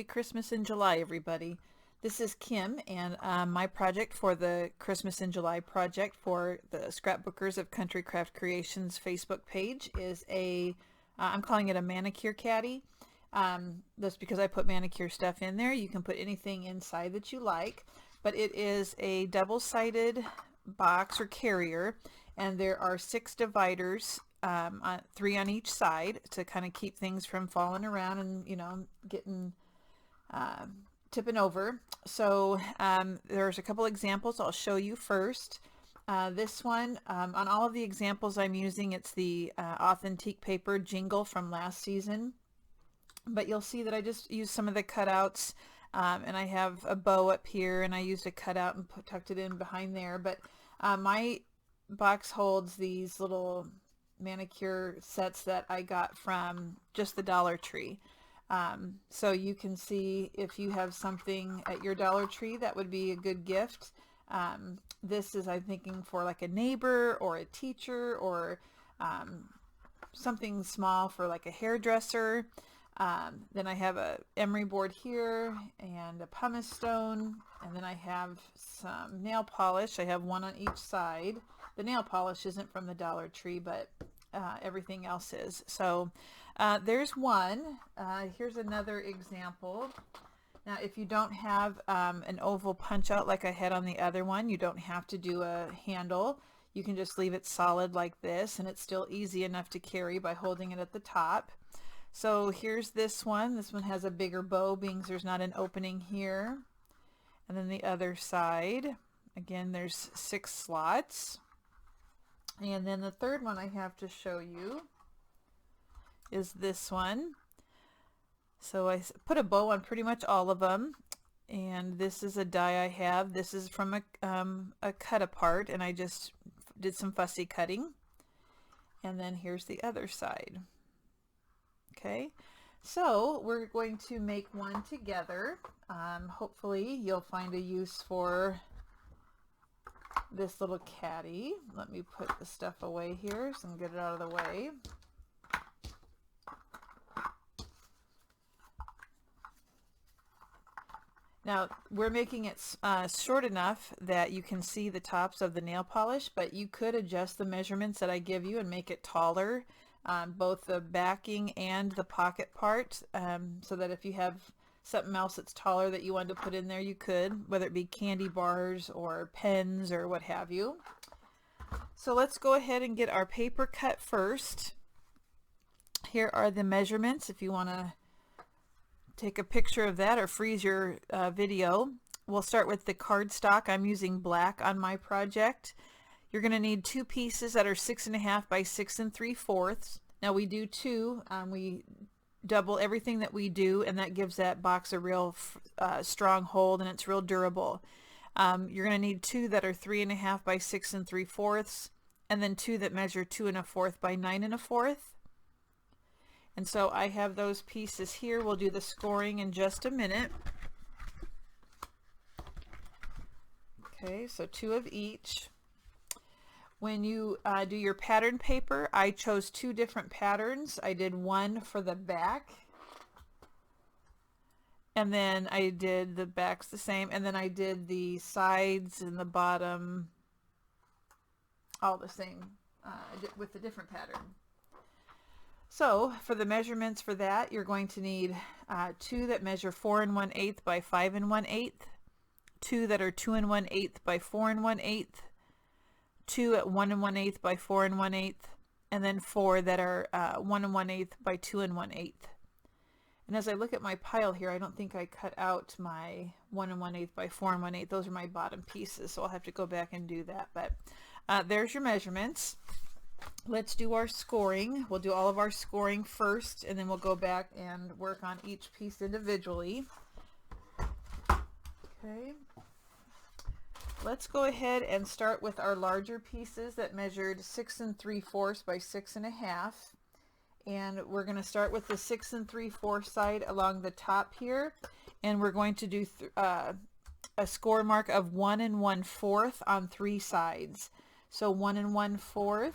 Christmas in July, everybody. This is Kim, and my project for the Christmas in July project for the Scrapbookers of Country Craft Creations Facebook page is I'm calling it a manicure caddy. That's because I put manicure stuff in there. You can put anything inside that you like, but it is a double-sided box or carrier, and there are 6 dividers, 3 on each side, to kind of keep things from falling around and getting tipping over. So there's a couple examples I'll show you first. This one, on all of the examples I'm using, it's the authentic paper jingle from last season, but you'll see that I just used some of the cutouts, and I have a bow up here, and I used a cutout and tucked it in behind there. But my box holds these little manicure sets that I got from just the Dollar Tree. So you can see if you have something at your Dollar Tree that would be a good gift. This is, I'm thinking, for like a neighbor or a teacher, or something small for like a hairdresser. Then I have a emery board here and a pumice stone, and then I have some nail polish. I have one on each side. The nail polish isn't from the Dollar Tree, but everything else is. So there's one. Here's another example. Now, if you don't have an oval punch out like I had on the other one, you don't have to do a handle. You can just leave it solid like this, and it's still easy enough to carry by holding it at the top. So here's this one. This one has a bigger bow, being there's not an opening here. And then the other side, again, there's 6 slots. And then the third one I have to show you is this one. So I put a bow on pretty much all of them, and this is a die I have. This is from a cut apart, and I just did some fussy cutting. And then here's the other side. Okay, so we're going to make one together. Hopefully you'll find a use for this little caddy. Let me put the stuff away here so I can get it out of the way. Now, we're making it short enough that you can see the tops of the nail polish, but you could adjust the measurements that I give you and make it taller, both the backing and the pocket part, so that if you have something else that's taller that you wanted to put in there, you could, whether it be candy bars or pens or what have you. So let's go ahead and get our paper cut first. Here are the measurements if you want to take a picture of that or freeze your video. We'll start with the cardstock. I'm using black on my project. You're going to need 2 pieces that are 6.5 by 6 3/4. Now we do 2. We double everything that we do, and that gives that box a real strong hold, and it's real durable. You're going to need 2 that are 3.5 by 6 3/4, and then 2 that measure 2 1/4 by 9 1/4. And so I have those pieces here. We'll do the scoring in just a minute. Okay, so 2 of each. When you do your pattern paper, I chose 2 different patterns. I did one for the back, and then I did the backs the same, and then I did the sides and the bottom all the same with a different pattern. So for the measurements for that, you're going to need 2 that measure 4 1/8 by 5 1/8, 2 that are 2 1/8 by 4 1/8, 2 at 1 1/8 by 4 1/8, and then 4 that are 1 1/8 by 2 1/8. And as I look at my pile here, I don't think I cut out my 1 1/8 by 4 1/8. Those are my bottom pieces, so I'll have to go back and do that. But there's your measurements. Let's do our scoring. We'll do all of our scoring first, and then we'll go back and work on each piece individually. Okay. Let's go ahead and start with our larger pieces that measured 6 3/4 by 6.5. And we're going to start with the 6 3/4 side along the top here. And we're going to do a score mark of 1 1/4 on 3 sides. So 1 1/4.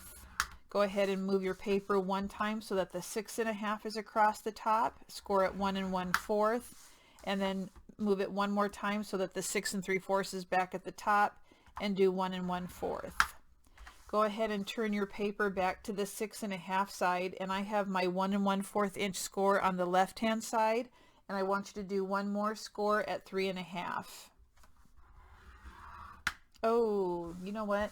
Go ahead and move your paper 1 time so that the 6.5 is across the top. Score at 1 1/4. and then move it one more time so that the 6 3/4 is back at the top, and do 1 1/4. Go ahead and turn your paper back to the 6 1/2 side, and I have my 1 1/4 inch score on the left hand side, and I want you to do one more score at 3 1/2. Oh, you know what?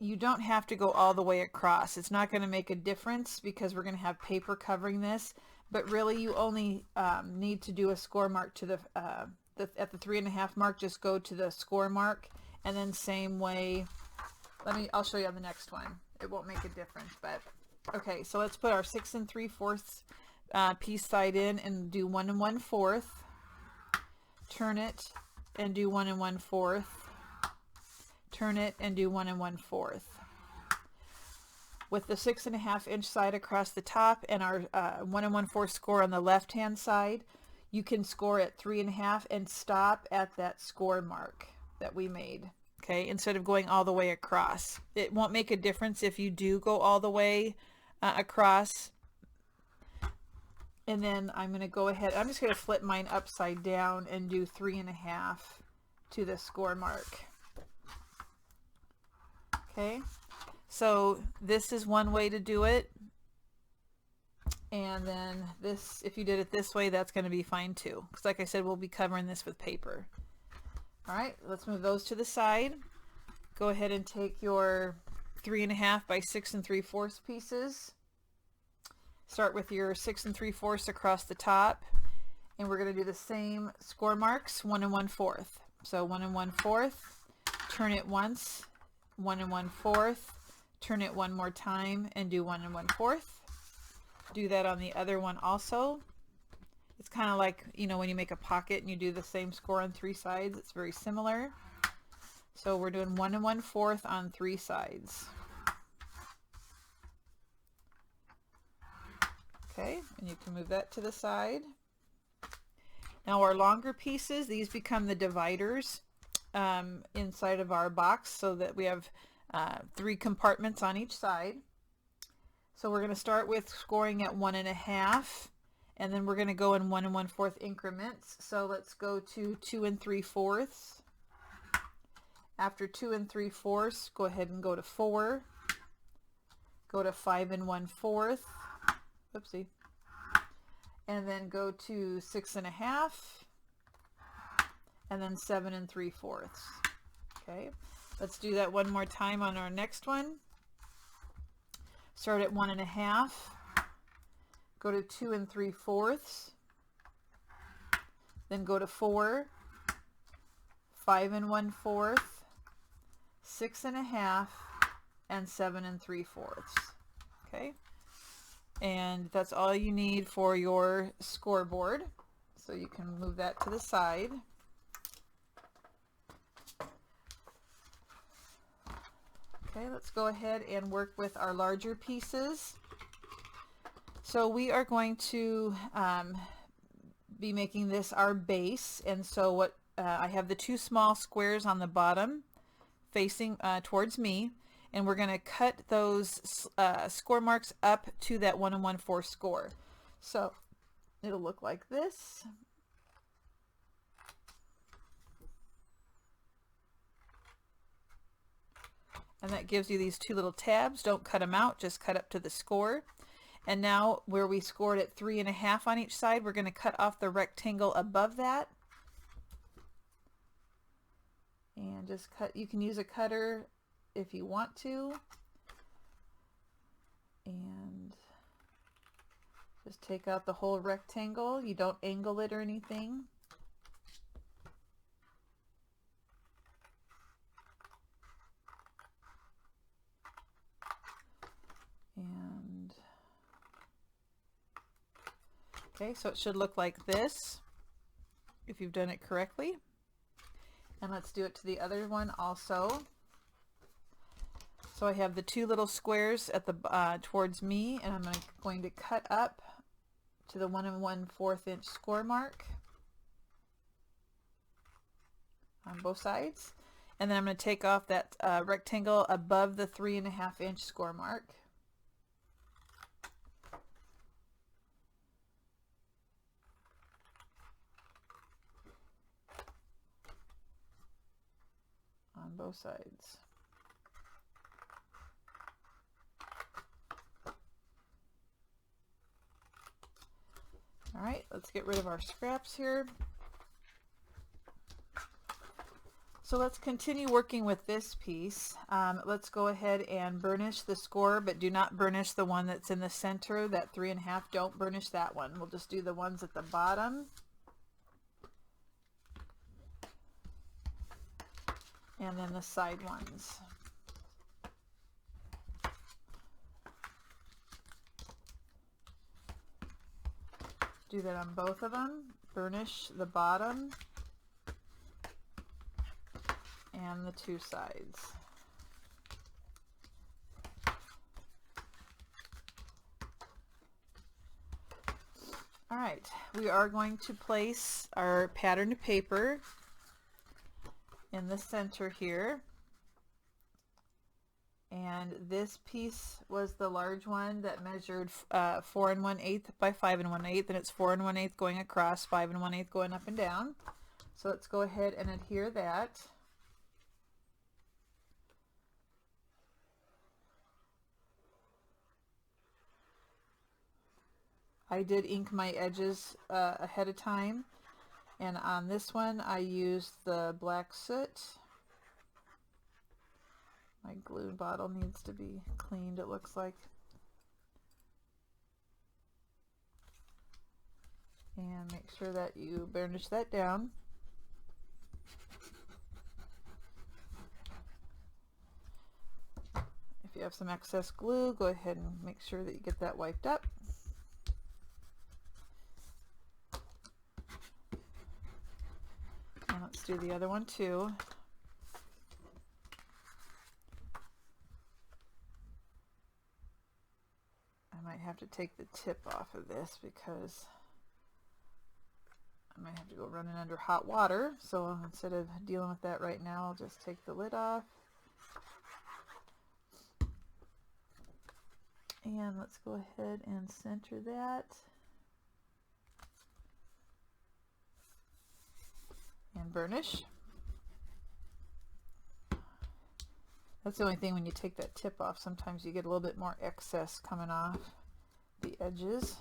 You don't have to go all the way across. It's not going to make a difference because we're going to have paper covering this, but really you only need to do a score mark to the at the 3 1/2 mark. Just go to the score mark, and then same way. I'll show you on the next one. It won't make a difference, but okay. So let's put our 6 3/4 piece side in and do 1 1/4. Turn it and do 1 1/4. Turn it and do 1 1/4. With the 6 1/2 inch side across the top and our 1 1/4 score on the left hand side, you can score at 3 1/2 and stop at that score mark that we made. Okay, instead of going all the way across. It won't make a difference if you do go all the way across. And then I'm going to go ahead, I'm just going to flip mine upside down and do 3 1/2 to the score mark. Okay, so this is one way to do it, and then this, if you did it this way, that's going to be fine too, because like I said, we'll be covering this with paper. All right, let's move those to the side. Go ahead and take your 3 1/2 by 6 3/4 pieces. Start with your 6 3/4 across the top, and we're going to do the same score marks, 1 1/4. So 1 1/4, turn it once, 1 1/4, turn it one more time and do 1 1/4. Do that on the other one also. It's kind of like, you know, when you make a pocket and you do the same score on 3 sides, it's very similar. So we're doing 1 1/4 on 3 sides. Okay, and you can move that to the side. Now our longer pieces, these become the dividers inside of our box, so that we have 3 compartments on each side. So we're going to start with scoring at 1 1/2, and then we're going to go in 1 1/4 increments. So let's go to 2 3/4. After 2 3/4, go ahead and go to 4. Go to 5 1/4. Oopsie. And then go to 6 1/2. And then 7 3/4. Okay, let's do that one more time on our next one. Start at 1 1/2. Go to 2 3/4. Then go to 4, 5 1/4, 6 1/2, and 7 3/4. Okay, and that's all you need for your scoreboard. So you can move that to the side. Okay, let's go ahead and work with our larger pieces. So we are going to be making this our base, and so what I have the 2 small squares on the bottom facing towards me, and we're going to cut those score marks up to that 1 1/4 score. So it'll look like this. And that gives you these 2 little tabs. Don't cut them out, just cut up to the score. And now where we scored at 3 1/2 on each side, we're going to cut off the rectangle above that. And just cut, you can use a cutter if you want to. And just take out the whole rectangle. You don't angle it or anything. And okay, so it should look like this if you've done it correctly. And let's do it to the other one also. So I have the 2 little squares at the towards me, and I'm going to cut up to the 1 1/4 inch score mark on both sides, and then I'm going to take off that rectangle above the 3 1/2 inch score mark. both sides. All right, let's get rid of our scraps here. So let's continue working with this piece. Let's go ahead and burnish the score, but do not burnish the one that's in the center, that 3.5. Don't burnish that one. We'll just do the ones at the bottom. And then the side ones. Do that on both of them. Burnish the bottom and the two sides. All right, we are going to place our patterned paper in the center here. And this piece was the large one that measured 4 1/8 by 5 1/8, and it's 4 1/8 going across, 5 1/8 going up and down. So let's go ahead and adhere that. I did ink my edges ahead of time, and on this one I used the black soot. My glue bottle needs to be cleaned, it looks like. And make sure that you burnish that down. If you have some excess glue, go ahead and make sure that you get that wiped up. And let's do the other one too. I might have to take the tip off of this because I might have to go running under hot water. So instead of dealing with that right now, I'll just take the lid off. And let's go ahead and center that. And burnish. That's the only thing, when you take that tip off, sometimes you get a little bit more excess coming off the edges.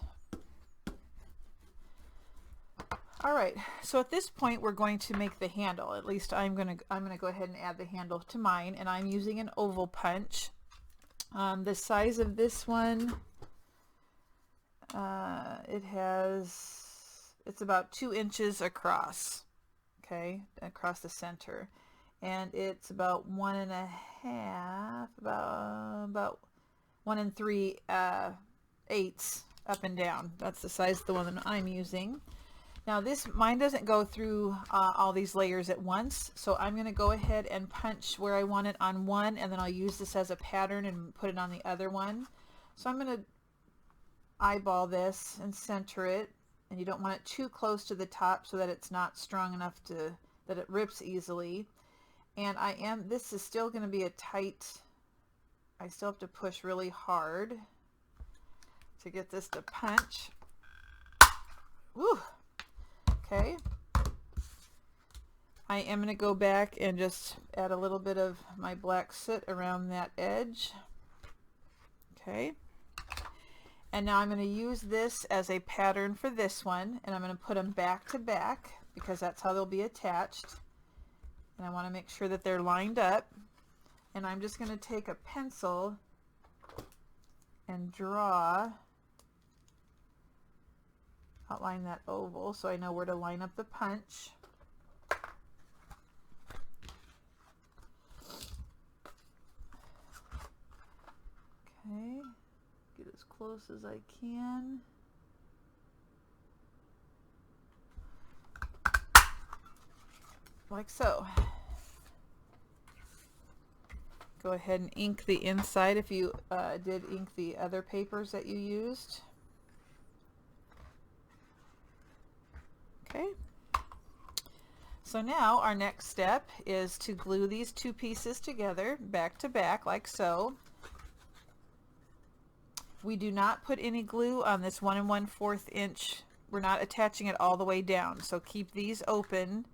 All right, so at this point we're going to make the handle. At least I'm gonna go ahead and add the handle to mine, and I'm using an oval punch. The size of this one, it's about 2 inches across. Okay, across the center, and it's about 1 1/2, about 1 3/8 up and down. That's the size of the one that I'm using. Now mine doesn't go through all these layers at once, so I'm going to go ahead and punch where I want it on one, and then I'll use this as a pattern and put it on the other one. So I'm going to eyeball this and center it. And you don't want it too close to the top so that it's not strong enough that it rips easily. And this is still going to be a tight, I still have to push really hard to get this to punch. Woo! Okay. I am going to go back and just add a little bit of my black soot around that edge. Okay. And now I'm going to use this as a pattern for this one, and I'm going to put them back to back because that's how they'll be attached. And I want to make sure that they're lined up. And I'm just going to take a pencil and outline that oval so I know where to line up the punch. Okay. Get as close as I can. Like so. Go ahead and ink the inside if you did ink the other papers that you used. Okay. So now our next step is to glue these two pieces together back to back like so. We do not put any glue on this 1 1/4 inch. We're not attaching it all the way down, so keep these open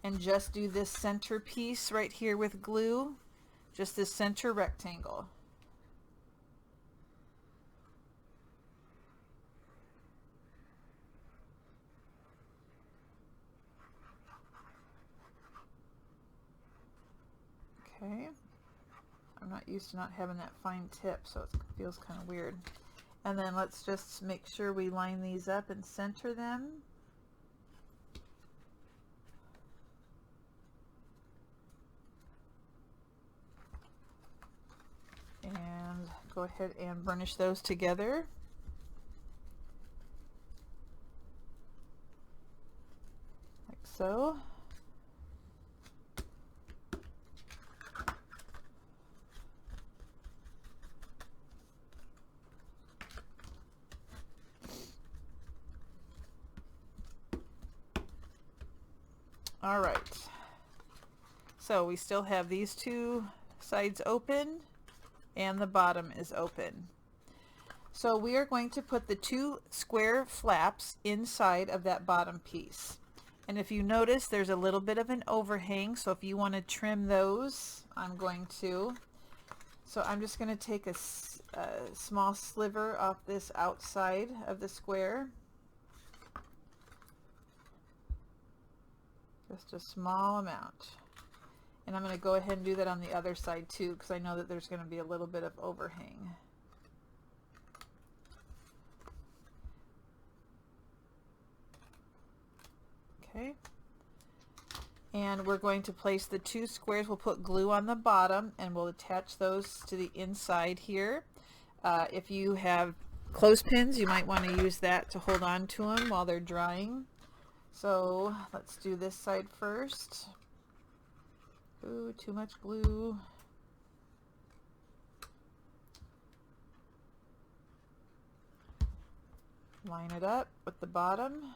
and just do this center piece right here with glue, just this center rectangle. Okay, I'm not used to not having that fine tip, so it feels kind of weird. And then let's just make sure we line these up and center them. And go ahead and burnish those together. Like so. All right, so we still have these two sides open and the bottom is open. So we are going to put the two square flaps inside of that bottom piece. And if you notice, there's a little bit of an overhang, so if you want to trim those, I'm going to. So I'm just going to take a small sliver off this outside of the square. Just a small amount. And I'm going to go ahead and do that on the other side too, because I know that there's going to be a little bit of overhang. Okay. And we're going to place the two squares. We'll put glue on the bottom and we'll attach those to the inside here. If you have clothespins, you might want to use that to hold on to them while they're drying. So let's do this side first. Ooh, too much glue. Line it up with the bottom.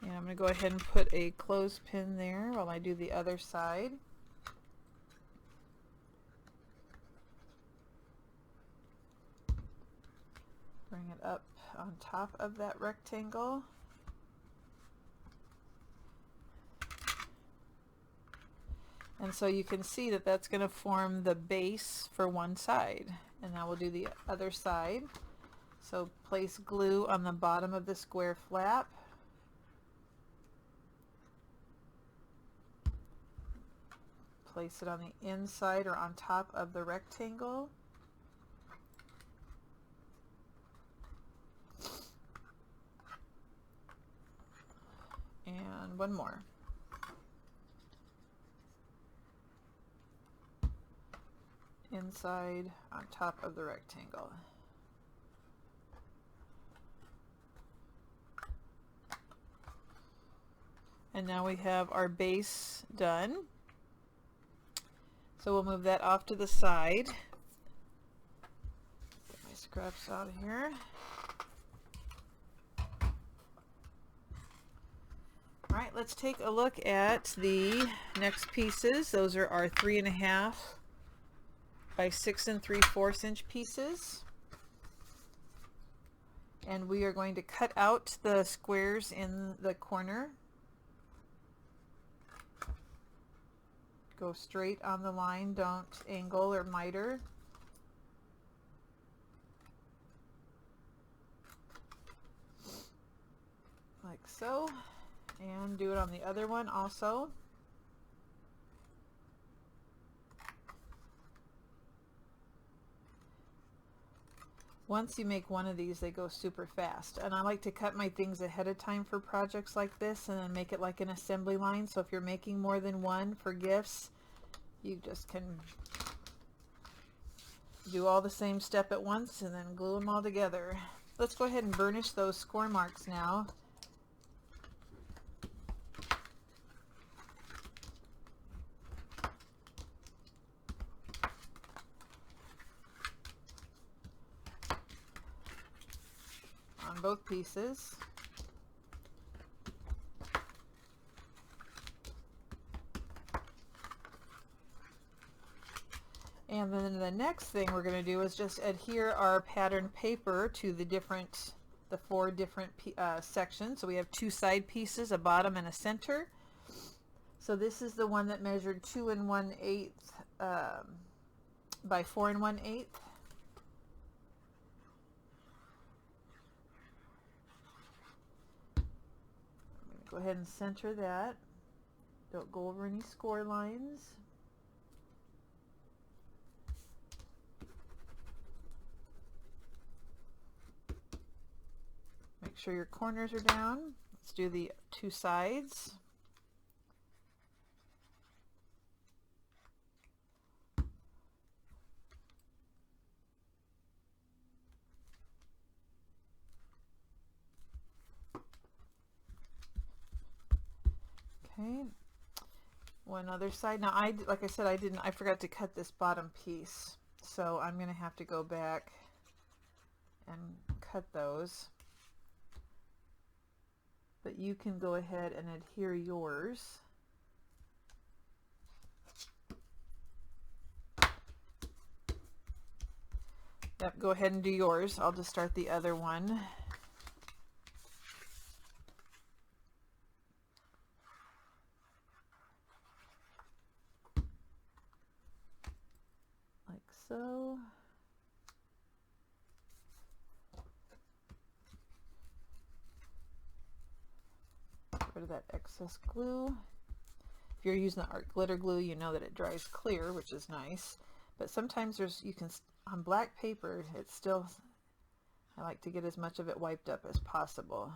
And I'm going to go ahead and put a clothespin there while I do the other side. Bring it up on top of that rectangle. And so you can see that that's going to form the base for one side. And now we'll do the other side. So place glue on the bottom of the square flap. Place it on the inside or on top of the rectangle. And one more. Inside on top of the rectangle. And now we have our base done. So we'll move that off to the side. Get my scraps out of here. All right, let's take a look at the next pieces. Those are our 3.5 by 6 3/4 inch pieces. And we are going to cut out the squares in the corner. Go straight on the line, don't angle or miter. Like so. And do it on the other one also. Once you make one of these, they go super fast. And I like to cut my things ahead of time for projects like this and then make it like an assembly line. So if you're making more than one for gifts, you just can do all the same step at once and then glue them all together. Let's go ahead and burnish those score marks now. On both pieces. And then the next thing we're going to do is just adhere our pattern paper to the four different sections. So we have two side pieces, a bottom and a center. So this is the one that measured 2 1/8 by 4 1/8. I'm going to go ahead and center that. Don't go over any score lines. Make sure your corners are down. Let's do the two sides. Okay, one other side. Now, like I said, I forgot to cut this bottom piece, so I'm going to have to go back and cut those. But you can go ahead and adhere yours. Yep, go ahead and do yours. I'll just start the other one. Like so. Get rid of that excess glue. If you're using the art glitter glue, you know that it dries clear, which is nice. But sometimes on black paper, it's still, I like to get as much of it wiped up as possible.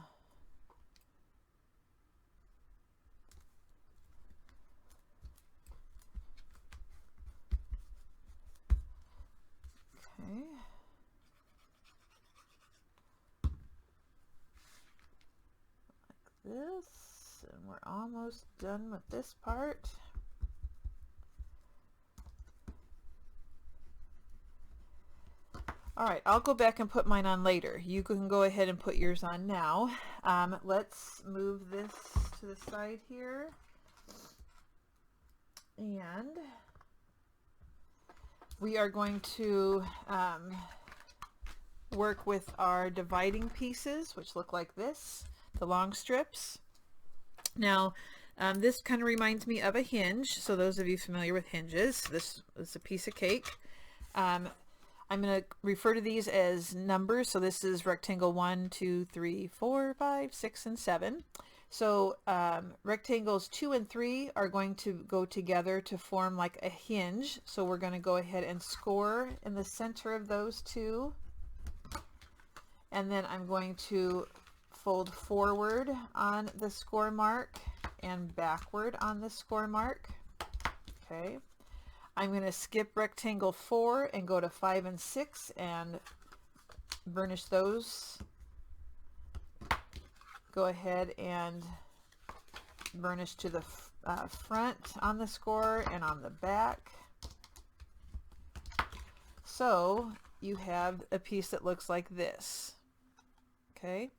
Okay. Like this, and we're almost done with this part. Alright, I'll go back and put mine on later. You can go ahead and put yours on now. Let's move this to the side here. And we are going to work with our dividing pieces, which look like this, the long strips. Now, this kind of reminds me of a hinge. So those of you familiar with hinges, this is a piece of cake. I'm going to refer to these as numbers. So this is rectangle 1, 2, 3, 4, 5, 6, and 7. So rectangles 2 and 3 are going to go together to form like a hinge. So we're going to go ahead and score in the center of those two. And then I'm going to fold forward on the score mark and backward on the score mark. Okay. I'm going to skip rectangle 4 and go to 5 and 6 and burnish those. Go ahead and burnish to the front on the score and on the back. So you have a piece that looks like this. Okay,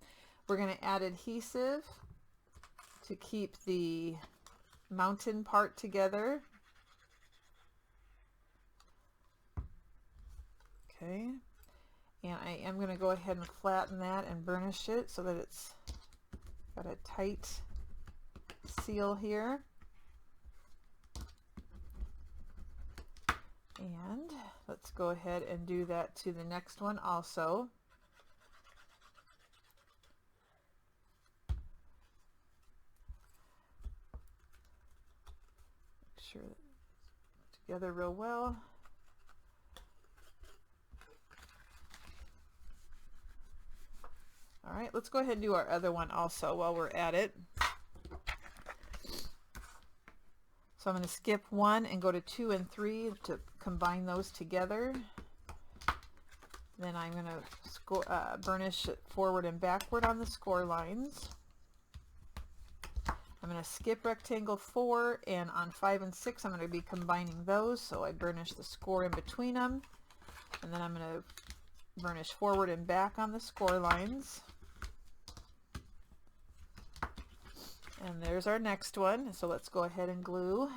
we're going to add adhesive to keep the mountain part together. Okay, and I am going to go ahead and flatten that and burnish it so that it's got a tight seal here. And let's go ahead and do that to the next one also. Make sure that it's together real well. All right, let's go ahead and do our other one also while we're at it. So I'm going to skip 1 and go to 2 and 3 to combine those together. Then I'm going to burnish it forward and backward on the score lines. I'm going to skip rectangle 4, and on 5 and 6 I'm going to be combining those, so I burnish the score in between them. And then I'm going to burnish forward and back on the score lines. And there's our next one. So let's go ahead and glue.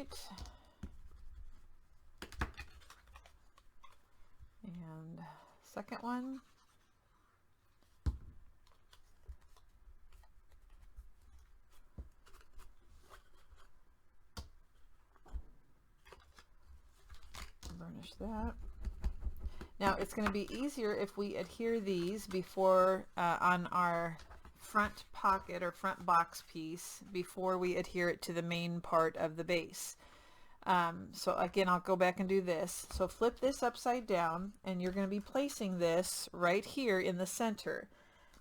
right. And second one. Burnish that. Now it's going to be easier if we adhere these before on our front pocket or front box piece before we adhere it to the main part of the base. So again, I'll go back and do this. So flip this upside down, and you're going to be placing this right here in the center.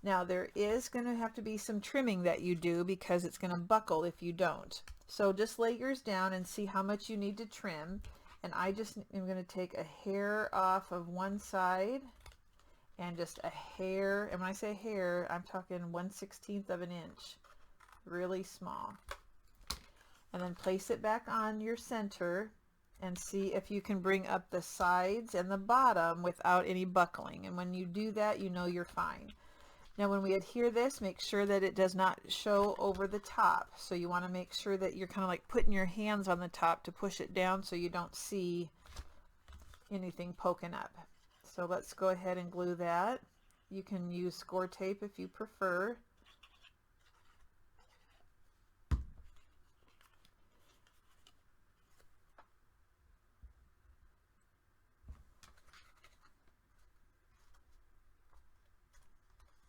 Now there is going to have to be some trimming that you do because it's going to buckle if you don't. So just lay yours down and see how much you need to trim. And I just am going to take a hair off of one side and just a hair, and when I say hair, I'm talking 1/16 of an inch, really small. And then place it back on your center and see if you can bring up the sides and the bottom without any buckling. And when you do that, you know you're fine. Now when we adhere this, make sure that it does not show over the top. So you want to make sure that you're kind of like putting your hands on the top to push it down so you don't see anything poking up. So let's go ahead and glue that. You can use score tape if you prefer.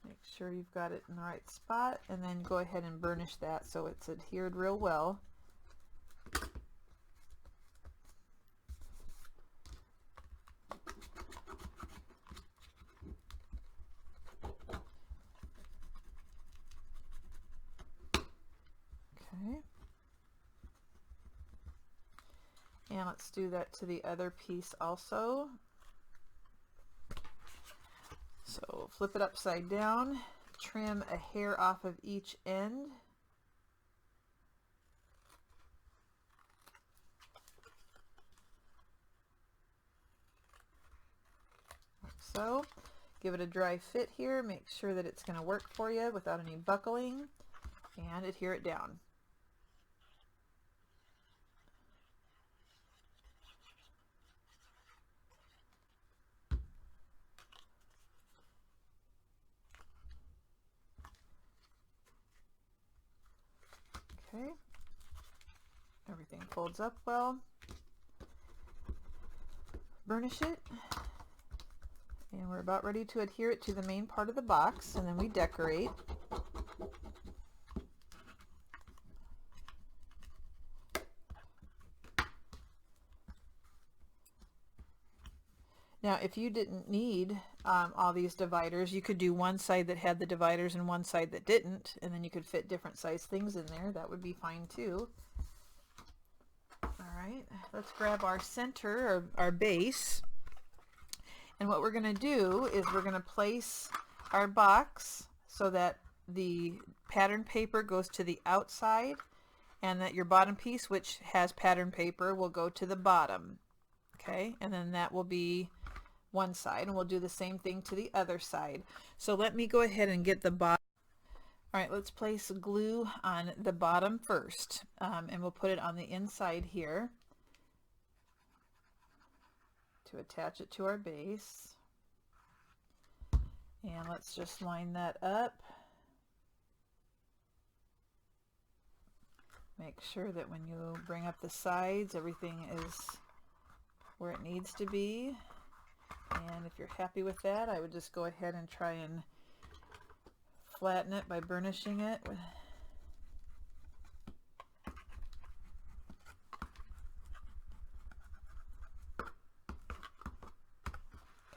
Make sure you've got it in the right spot, and then go ahead and burnish that so it's adhered real well. Okay. And let's do that to the other piece also. So flip it upside down, trim a hair off of each end. Like so. Give it a dry fit here, make sure that it's going to work for you without any buckling, and adhere it down. Okay, everything folds up well. Burnish it, and we're about ready to adhere it to the main part of the box, and then we decorate. Now if you didn't need all these dividers, you could do one side that had the dividers and one side that didn't, and then you could fit different size things in there. That would be fine too. Alright, let's grab our center, or our base, and what we're going to do is we're going to place our box so that the pattern paper goes to the outside and that your bottom piece, which has pattern paper, will go to the bottom. Okay, and then that will be one side, and we'll do the same thing to the other side. So let me go ahead and get the bottom. Alright, let's place glue on the bottom first, and we'll put it on the inside here to attach it to our base. And let's just line that up. Make sure that when you bring up the sides, everything is where it needs to be. And if you're happy with that, I would just go ahead and try and flatten it by burnishing it.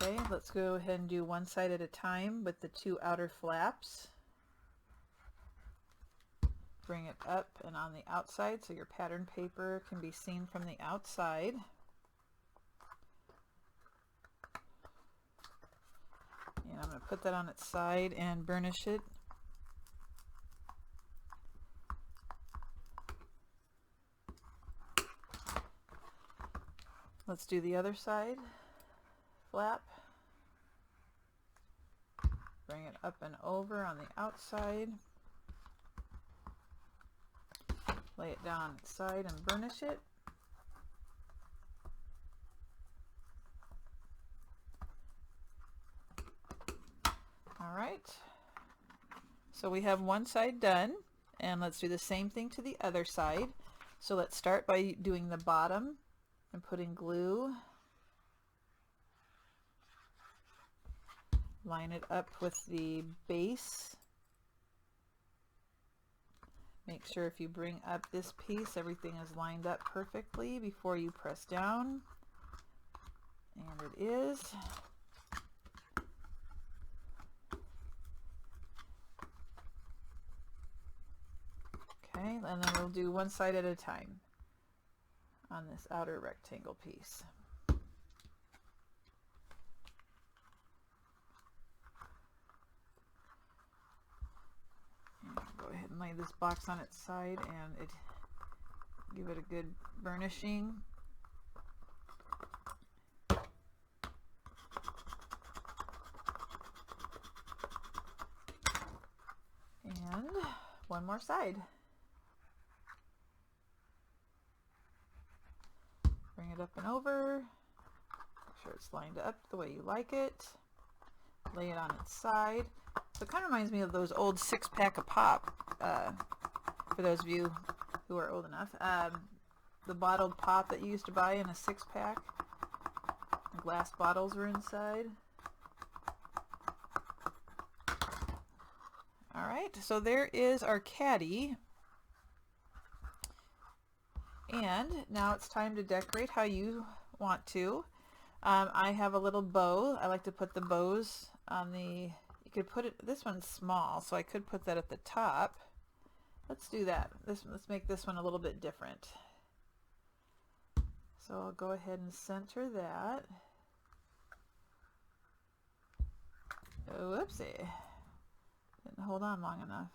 Okay, let's go ahead and do one side at a time with the two outer flaps. Bring it up and on the outside so your pattern paper can be seen from the outside. And I'm going to put that on its side and burnish it. Let's do the other side. Flap. Bring it up and over on the outside. Lay it down on its side and burnish it. All right, so we have one side done, and let's do the same thing to the other side. So let's start by doing the bottom and putting glue. Line it up with the base. Make sure if you bring up this piece, everything is lined up perfectly before you press down. And it is. Okay, and then we'll do one side at a time on this outer rectangle piece. Go ahead and lay this box on its side and give it a good burnishing. And one more side. Bring it up and over. Make sure it's lined up the way you like it. Lay it on its side. So it kind of reminds me of those old 6-pack of pop, for those of you who are old enough. The bottled pop that you used to buy in a 6-pack. Glass bottles were inside. Alright, so there is our caddy. And now it's time to decorate how you want to. I have a little bow. I like to put the bows on the... You could put it... This one's small, so I could put that at the top. Let's do that. Let's make this one a little bit different. So I'll go ahead and center that. Whoopsie. Didn't hold on long enough.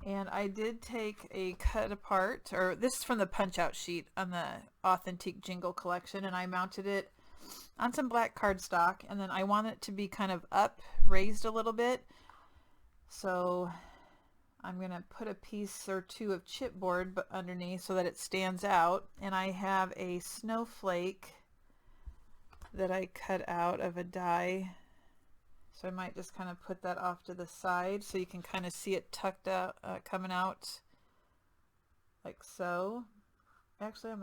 And I did take a cut apart, or this is from the punch out sheet on the Authentic Jingle collection, and I mounted it on some black cardstock, and then I want it to be kind of up, raised a little bit. So I'm going to put a piece or two of chipboard underneath so that it stands out, and I have a snowflake that I cut out of a die. So I might just kind of put that off to the side so you can kind of see it tucked out, coming out like so. Actually, I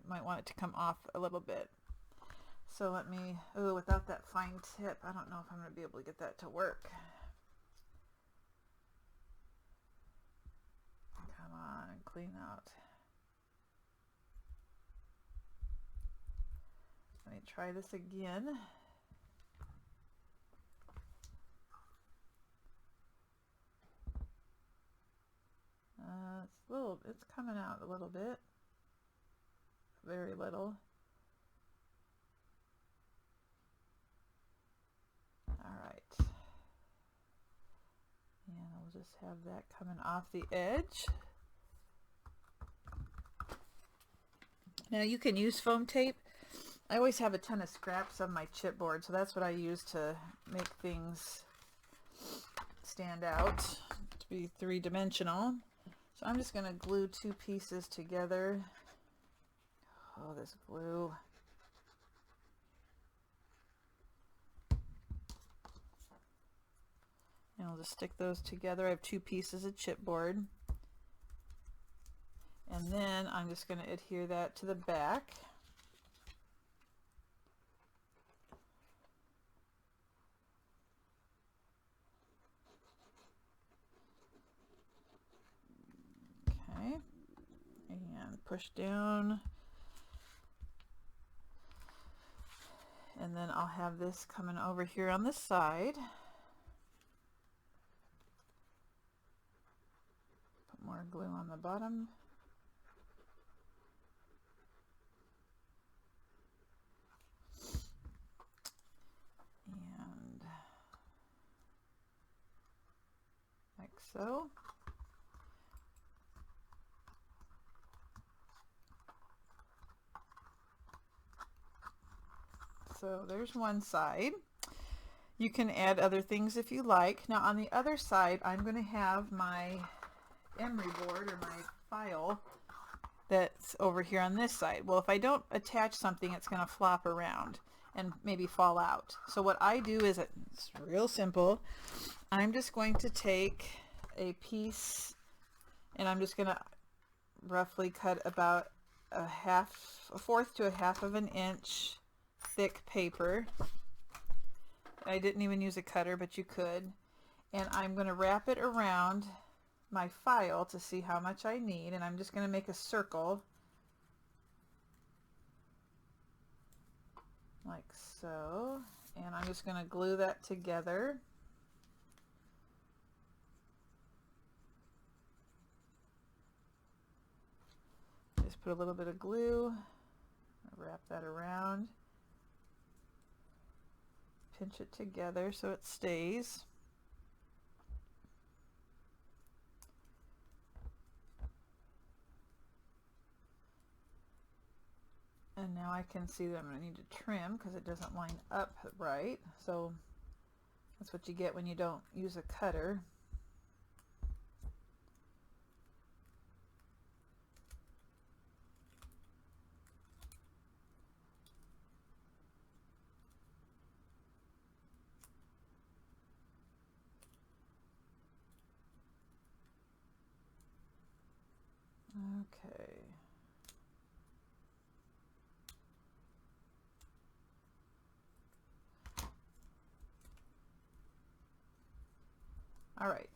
might want it to come off a little bit. So let me, without that fine tip, I don't know if I'm going to be able to get that to work. Come on, clean out. Let me try this again. It's coming out a little bit, very little. All right, and I'll just have that coming off the edge. Now you can use foam tape. I always have a ton of scraps of my chipboard, so that's what I use to make things stand out, to be three-dimensional. So I'm just going to glue two pieces together. Oh, this glue. And I'll just stick those together. I have two pieces of chipboard. And then I'm just going to adhere that to the back. Okay, and push down, and then I'll have this coming over here on this side. Put more glue on the bottom. And like so. So there's one side. You can add other things if you like. Now on the other side, I'm going to have my emery board or my file that's over here on this side. Well, if I don't attach something, it's going to flop around. and maybe fall out. So what I do is, it's real simple. I'm just going to take a piece and I'm just going to roughly cut about a fourth to a half of an inch thick paper. I didn't even use a cutter, but you could. And I'm going to wrap it around my file to see how much I need, and I'm just going to make a circle like so, and I'm just going to glue that together. Just put a little bit of glue, wrap that around, pinch it together so it stays. And now I can see that I'm going to need to trim because it doesn't line up right. So that's what you get when you don't use a cutter. Okay. All right.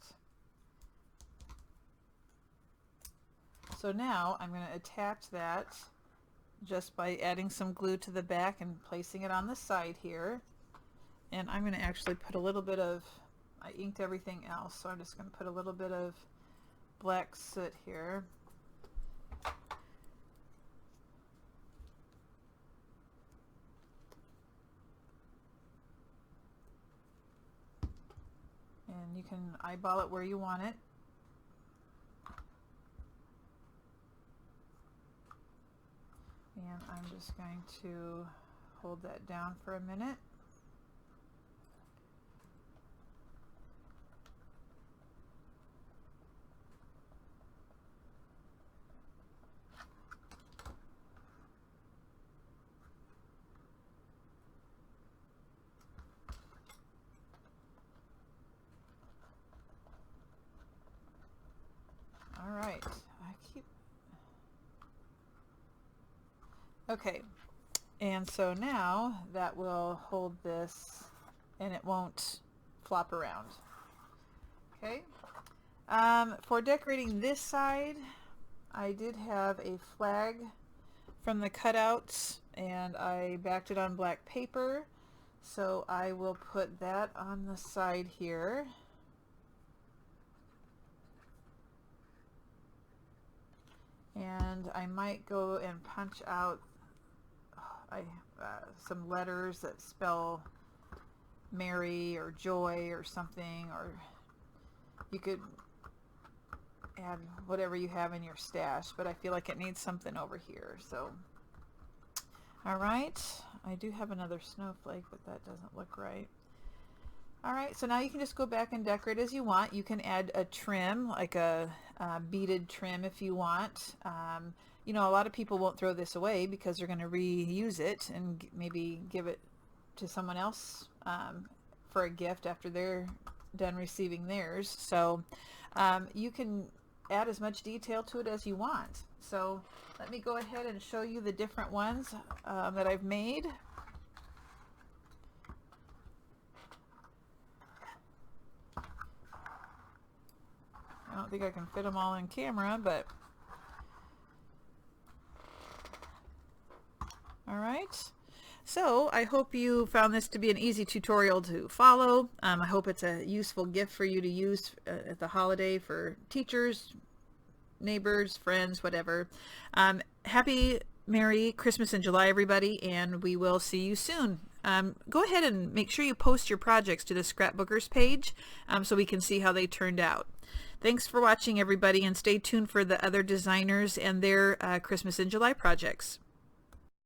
So now I'm going to attach that just by adding some glue to the back and placing it on the side here. And I'm going to actually put a little bit of, I inked everything else, so I'm just going to put a little bit of black soot here. And you can eyeball it where you want it. And I'm just going to hold that down for a minute. All right, okay, and so now that will hold this and it won't flop around. Okay, for decorating this side, I did have a flag from the cutouts and I backed it on black paper, so I will put that on the side here. And I might go and punch out some letters that spell Mary or joy or something, or you could add whatever you have in your stash, but I feel like it needs something over here. So, all right, I do have another snowflake, but that doesn't look right. All right, so now you can just go back and decorate as you want. You can add a trim, like a beaded trim if you want. You know, a lot of people won't throw this away because they're going to reuse it and maybe give it to someone else for a gift after they're done receiving theirs. So you can add as much detail to it as you want. So let me go ahead and show you the different ones that I've made. I don't think I can fit them all in camera, but all right. So I hope you found this to be an easy tutorial to follow. I hope it's a useful gift for you to use at the holiday for teachers, neighbors, friends, whatever. Happy Merry Christmas in July, everybody, and we will see you soon. Go ahead and make sure you post your projects to the Scrapbookers page so we can see how they turned out. Thanks for watching, everybody, and stay tuned for the other designers and their Christmas in July projects.